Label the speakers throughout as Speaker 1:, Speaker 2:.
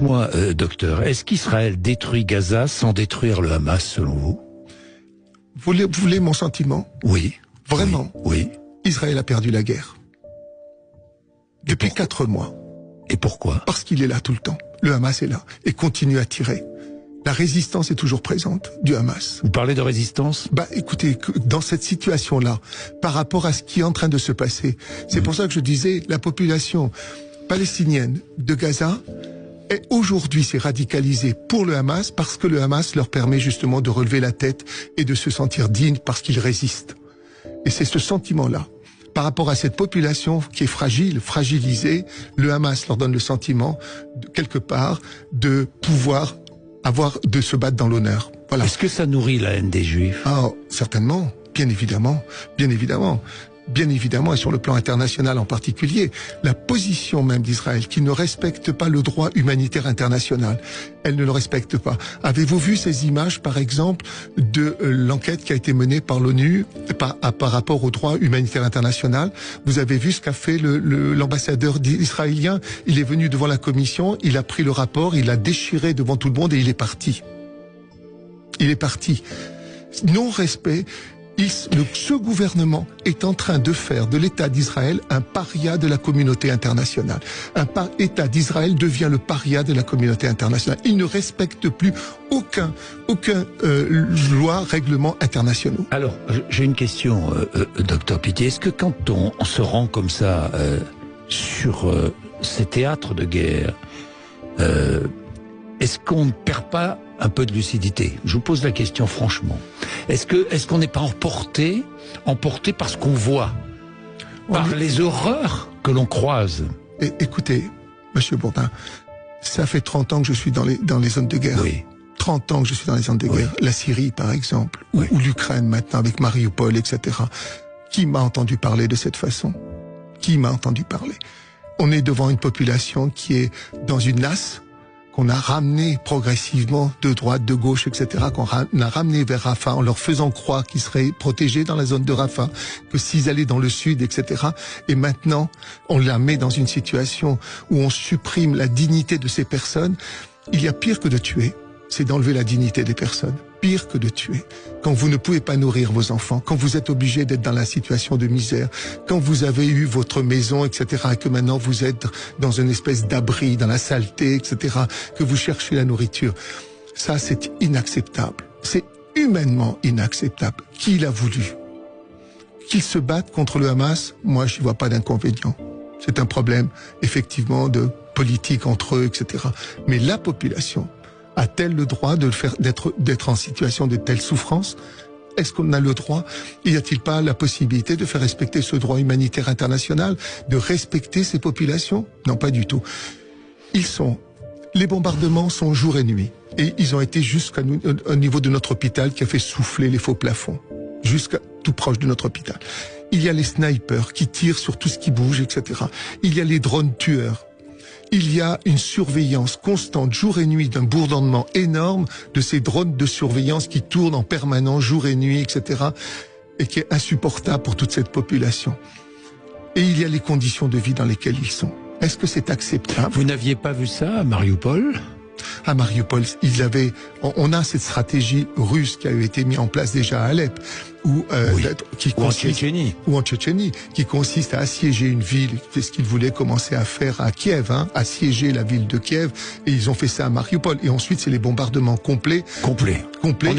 Speaker 1: Dites-moi, docteur, est-ce qu'Israël détruit Gaza sans détruire le Hamas, selon vous?
Speaker 2: Vous voulez mon sentiment?
Speaker 1: Oui.
Speaker 2: Vraiment?
Speaker 1: Oui.
Speaker 2: Israël a perdu la guerre. Depuis 4 mois.
Speaker 1: Et pourquoi?
Speaker 2: Parce qu'il est là tout le temps. Le Hamas est là et continue à tirer. La résistance est toujours présente du Hamas.
Speaker 1: Vous parlez de résistance?
Speaker 2: Écoutez, dans cette situation-là, par rapport à ce qui est en train de se passer, c'est pour ça que je disais, la population palestinienne de Gaza est aujourd'hui s'est radicalisée pour le Hamas parce que le Hamas leur permet justement de relever la tête et de se sentir digne parce qu'ils résistent. Et c'est ce sentiment-là. Par rapport à cette population qui est fragile, fragilisée, le Hamas leur donne le sentiment, quelque part, de pouvoir de se battre dans l'honneur. Voilà.
Speaker 1: Est-ce que ça nourrit la haine des Juifs?
Speaker 2: Ah, certainement, bien évidemment, bien évidemment. Bien évidemment, et sur le plan international en particulier, la position même d'Israël, qui ne respecte pas le droit humanitaire international, elle ne le respecte pas. Avez-vous vu ces images, par exemple, de l'enquête qui a été menée par l'ONU par rapport au droit humanitaire international? Vous avez vu ce qu'a fait l'ambassadeur israélien? Il est venu devant la commission, il a pris le rapport, il l'a déchiré devant tout le monde et il est parti. Il est parti. Non-respect. Ce gouvernement est en train de faire de l'État d'Israël un paria de la communauté internationale. L'État d'Israël devient le paria de la communauté internationale. Il ne respecte plus aucun loi, règlement internationaux.
Speaker 1: Alors, j'ai une question, docteur Pitié. Est-ce que quand on se rend comme ça sur ces théâtres de guerre, est-ce qu'on ne perd pas un peu de lucidité? Je vous pose la question franchement. Est-ce qu'on n'est pas emporté par ce qu'on voit, par les horreurs que l'on croise?
Speaker 2: Écoutez, Monsieur Bourdin, ça fait 30 ans que je suis dans les zones de guerre.
Speaker 1: Oui.
Speaker 2: 30 ans que je suis dans les zones de guerre. La Syrie, par exemple, ou l'Ukraine maintenant, avec Mariupol, etc. Qui m'a entendu parler de cette façon? Qui m'a entendu parler? On est devant une population qui est dans une nasse, qu'on a ramené progressivement de droite, de gauche, etc., qu'on a ramené vers Rafah en leur faisant croire qu'ils seraient protégés dans la zone de Rafah, que s'ils allaient dans le sud, etc. Et maintenant, on la met dans une situation où on supprime la dignité de ces personnes. Il y a pire que de tuer, c'est d'enlever la dignité des personnes. Pire que de tuer. Quand vous ne pouvez pas nourrir vos enfants, quand vous êtes obligé d'être dans la situation de misère, quand vous avez eu votre maison, etc., et que maintenant vous êtes dans une espèce d'abri, dans la saleté, etc., que vous cherchez la nourriture. Ça, c'est inacceptable. C'est humainement inacceptable. Qui l'a voulu? Qu'ils se battent contre le Hamas, moi, je n'y vois pas d'inconvénient. C'est un problème, effectivement, de politique entre eux, etc. Mais la population a-t-elle le droit de d'être en situation de telle souffrance? Est-ce qu'on a le droit? Y a-t-il pas la possibilité de faire respecter ce droit humanitaire international, de respecter ces populations? Non, pas du tout. Les bombardements sont jour et nuit. Et ils ont été jusqu'au niveau de notre hôpital qui a fait souffler les faux plafonds. Jusqu'à tout proche de notre hôpital. Il y a les snipers qui tirent sur tout ce qui bouge, etc. Il y a les drones tueurs. Il y a une surveillance constante, jour et nuit, d'un bourdonnement énorme de ces drones de surveillance qui tournent en permanence, jour et nuit, etc. et qui est insupportable pour toute cette population. Et il y a les conditions de vie dans lesquelles ils sont. Est-ce que c'est acceptable?
Speaker 1: Vous n'aviez pas vu ça à Mariupol?
Speaker 2: À Mariupol, on a cette stratégie russe qui a été mise en place déjà à Alep, ou en Tchétchénie, qui consiste à assiéger une ville. C'est ce qu'ils voulaient commencer à faire à Kiev, assiéger la ville de Kiev, et ils ont fait ça à Mariupol. Et ensuite, c'est les bombardements complets.
Speaker 1: On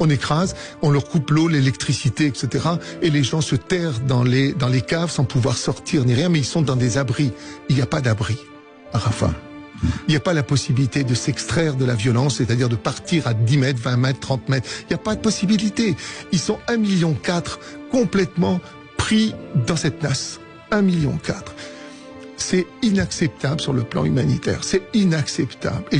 Speaker 1: écrase.
Speaker 2: On leur coupe l'eau, l'électricité, etc. Et les gens se terrent dans les caves sans pouvoir sortir ni rien, mais ils sont dans des abris. Il n'y a pas d'abri à Rafah. Il n'y a pas la possibilité de s'extraire de la violence, c'est-à-dire de partir à 10 mètres, 20 mètres, 30 mètres. Il n'y a pas de possibilité. Ils sont 1,4 million complètement pris dans cette nasse. 1,4 million. C'est inacceptable sur le plan humanitaire. C'est inacceptable. Et